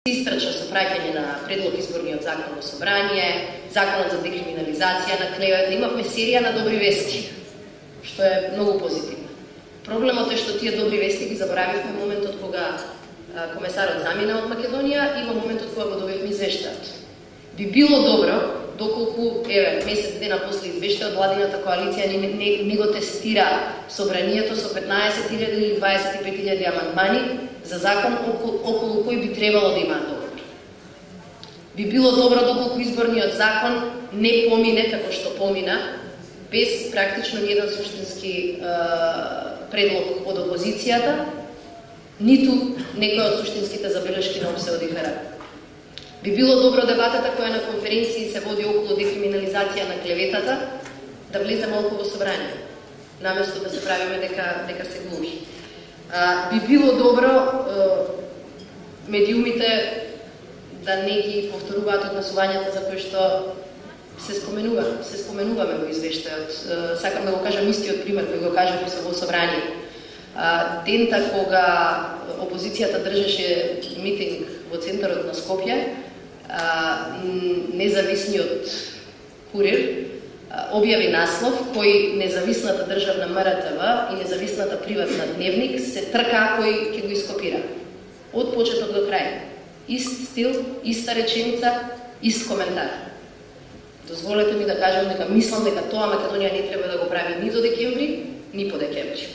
Истрача со праќање на предлог изборниот закон во собрание, законот за декриминализација на клевета, имавме серија на добри вести, што е многу позитивно. Проблемот е што тие добри вести ги заборавивме во моментот кога комесарот замина од Македонија и во моментот кога го добивме извештајот. Би било добро, доколку, месец дена после извештајот, владината коалиција не го тестира собранието со 15.000 или 25.000 амандмани за закон околу кој би требало да имаат договор. Би било добро доколку изборниот закон не помине како што помина, без практично ниеден суштински предлог од опозицијата, ниту некој од суштинските забелешки на ОПСЕ ОДИФР. Би било добро дебатата која на конференции се води околу декриминализација на клеветата да влезе малку во собрание, наместо да се правиме дека се глухи. Би било добро медиумите да не ги повторуваат однесувањата за кои што се споменуваме во извештајот. Сакам да го кажам истиот пример кој го кажав и во собрание. Дента кога опозицијата држеше митинг во центарот на Скопје, независниот курир објави наслов кој независната државна МРТВ и независната приватна Дневник се тркаа кој ќе го ископира. Од почеток до крај. Ист стил, иста реченица, ист коментар. Дозволете ми да кажам дека мислам дека тоа Македонија не треба да го прави ни до декември, ни по декември.